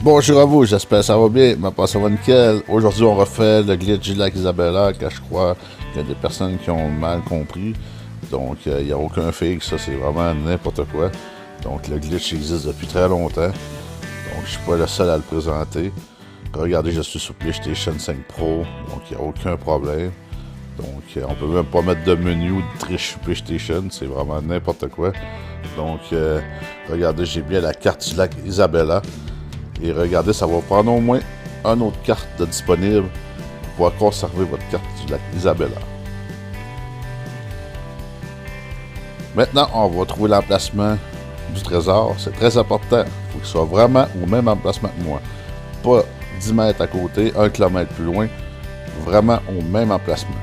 Bonjour à vous, j'espère que ça va bien, ma passe ça va nickel. Aujourd'hui, on refait le glitch du lac Isabella, que je crois qu'il y a des personnes qui ont mal compris. Donc, il n'y a aucun fake, ça c'est vraiment n'importe quoi. Donc, le glitch existe depuis très longtemps. Donc, je suis pas le seul à le présenter. Regardez, je suis sur PlayStation 5 Pro, donc il n'y a aucun problème. Donc, on peut même pas mettre de menu ou de triche sur PlayStation, c'est vraiment n'importe quoi. Donc, regardez, j'ai bien la carte du lac Isabella. Et regardez, ça va prendre au moins une autre carte de disponible pour pouvoir conserver votre carte du lac Isabella. Maintenant, on va trouver l'emplacement du trésor. C'est très important. Il faut qu'il soit vraiment au même emplacement que moi. Pas 10 mètres à côté, 1 km plus loin. Vraiment au même emplacement.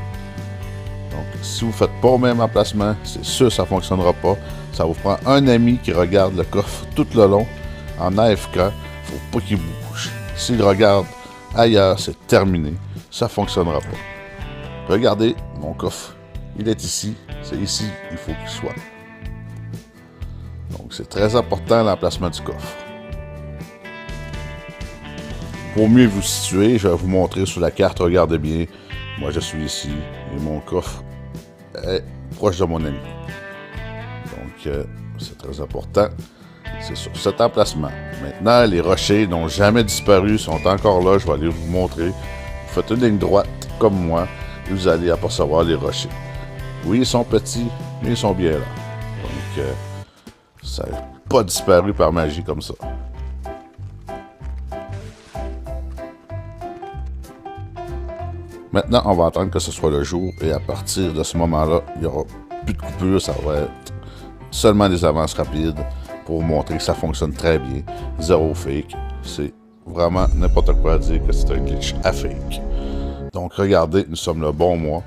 Donc, si vous ne faites pas au même emplacement, c'est sûr que ça ne fonctionnera pas. Ça vous prend un ami qui regarde le coffre tout le long en AFK. Faut pas qu'il bouge. S'il regarde ailleurs, c'est terminé. Ça fonctionnera pas. Regardez, mon coffre, il est ici. C'est ici il faut qu'il soit. Donc, c'est très important l'emplacement du coffre. Pour mieux vous situer, je vais vous montrer sur la carte. Regardez bien. Moi, je suis ici et mon coffre est proche de mon ami. Donc, c'est très important. C'est sur cet emplacement. Maintenant, les rochers n'ont jamais disparu, sont encore là. Je vais aller vous montrer. Vous faites une ligne droite, comme moi, et vous allez apercevoir les rochers. Oui, ils sont petits, mais ils sont bien là. Donc, ça n'a pas disparu par magie comme ça. Maintenant, on va attendre que ce soit le jour, et à partir de ce moment-là, il n'y aura plus de coupure. Ça va être seulement des avances rapides pour vous montrer que ça fonctionne très bien. Zéro fake. C'est vraiment n'importe quoi à dire que c'est un glitch à fake. Donc regardez, nous sommes le bon mois.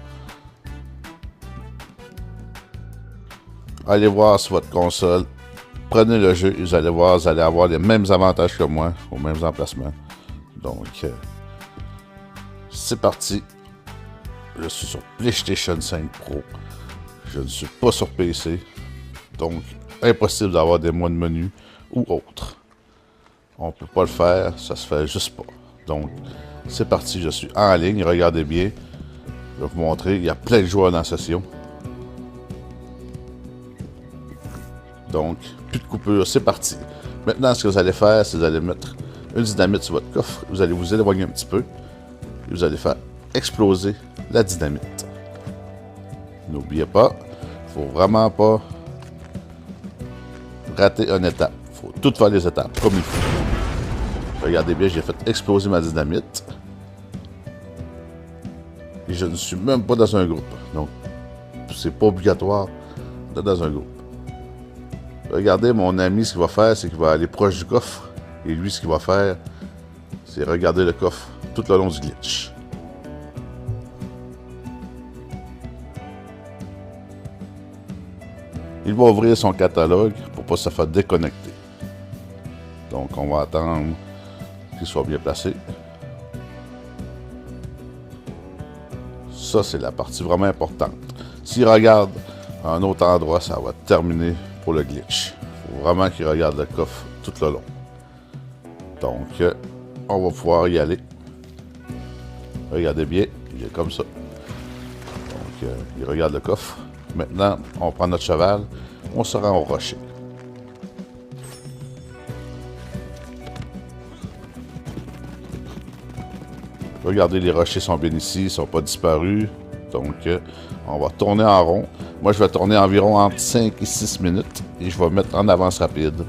Allez voir sur votre console. Prenez le jeu et vous allez voir, vous allez avoir les mêmes avantages que moi, aux mêmes emplacements. Donc, c'est parti. Je suis sur PlayStation 5 Pro. Je ne suis pas sur PC. Donc, impossible d'avoir des modes menu ou autre. On peut pas le faire, ça se fait juste pas. Donc, c'est parti, je suis en ligne, regardez bien. Je vais vous montrer, il y a plein de joueurs dans la session. Donc, plus de coupure, c'est parti. Maintenant, ce que vous allez faire, c'est que vous allez mettre une dynamite sur votre coffre, vous allez vous éloigner un petit peu, et vous allez faire exploser la dynamite. N'oubliez pas, il ne faut vraiment pas rater une étape. Il faut toutes faire les étapes, comme il faut. Regardez bien, j'ai fait exploser ma dynamite. Et je ne suis même pas dans un groupe. Donc, c'est pas obligatoire d'être dans un groupe. Regardez, mon ami, ce qu'il va faire, c'est qu'il va aller proche du coffre. Et lui, ce qu'il va faire, c'est regarder le coffre tout le long du glitch. Il va ouvrir son catalogue pour ne pas se faire déconnecter. Donc, on va attendre qu'il soit bien placé. Ça, c'est la partie vraiment importante. S'il regarde à un autre endroit, ça va terminer pour le glitch. Il faut vraiment qu'il regarde le coffre tout le long. Donc, on va pouvoir y aller. Regardez bien, il est comme ça. Donc, il regarde le coffre. Maintenant, on prend notre cheval, on se rend au rocher. Regardez, les rochers sont bien ici, ils ne sont pas disparus. Donc, on va tourner en rond. Moi, je vais tourner environ entre 5 et 6 minutes et je vais mettre en avance rapide.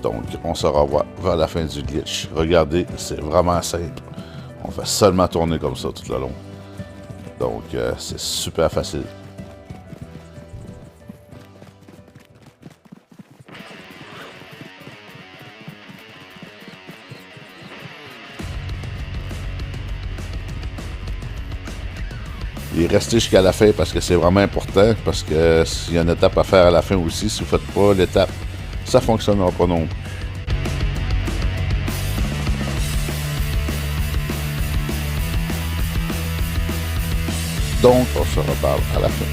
Donc, on se revoit vers la fin du glitch. Regardez, c'est vraiment simple. On fait seulement tourner comme ça tout le long. Donc, c'est super facile. Et restez jusqu'à la fin parce que c'est vraiment important. Parce que s'il y a une étape à faire à la fin aussi, si vous ne faites pas l'étape, ça ne fonctionnera pas non plus. Donc, on se reparle à la fin.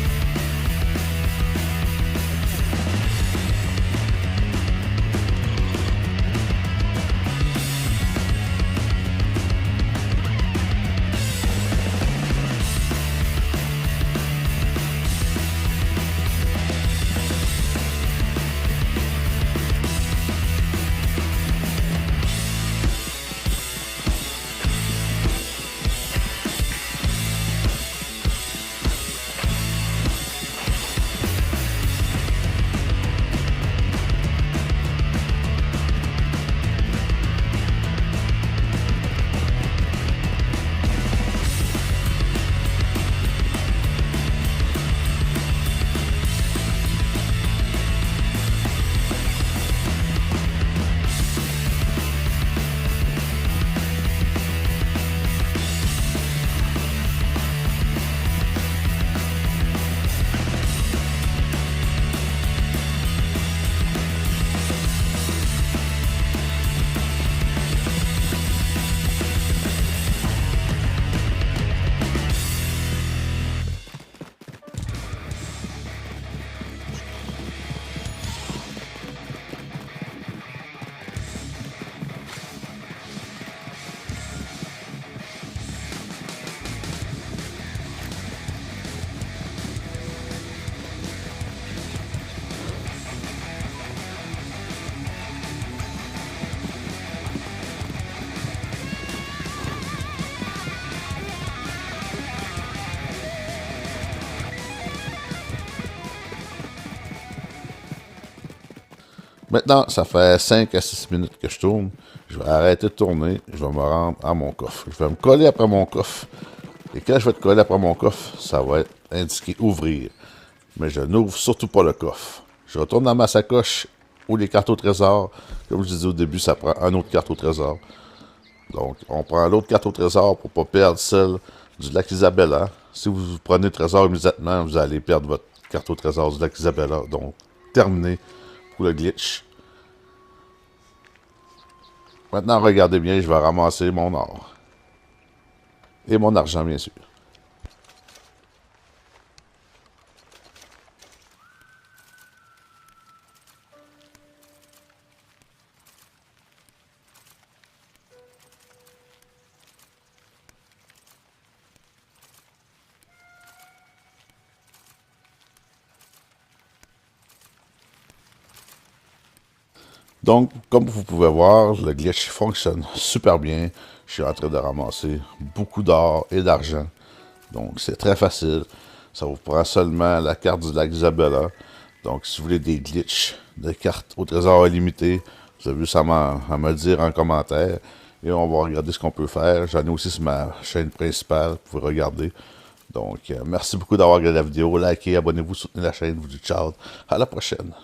Maintenant, ça fait 5 à 6 minutes que je tourne. Je vais arrêter de tourner. Je vais me rendre à mon coffre. Je vais me coller après mon coffre. Et quand je vais te coller après mon coffre, ça va être indiqué ouvrir. Mais je n'ouvre surtout pas le coffre. Je retourne dans ma sacoche ou les cartes au trésor. Comme je disais au début, ça prend un autre carte au trésor. Donc, on prend l'autre carte au trésor pour ne pas perdre celle du lac Isabella. Si vous prenez le trésor immédiatement, vous allez perdre votre carte au trésor du lac Isabella. Donc, terminé pour le glitch. Maintenant, regardez bien, je vais ramasser mon or. Et mon argent, bien sûr. Donc, comme vous pouvez voir, le glitch fonctionne super bien. Je suis en train de ramasser beaucoup d'or et d'argent. Donc, c'est très facile. Ça vous prend seulement la carte du lac Isabella. Donc, si vous voulez des glitches de cartes au trésor illimité, vous avez juste à me le dire en commentaire. Et on va regarder ce qu'on peut faire. J'en ai aussi sur ma chaîne principale. Vous pouvez regarder. Donc, merci beaucoup d'avoir regardé la vidéo. Likez, abonnez-vous, soutenez la chaîne. Je vous dis ciao. À la prochaine.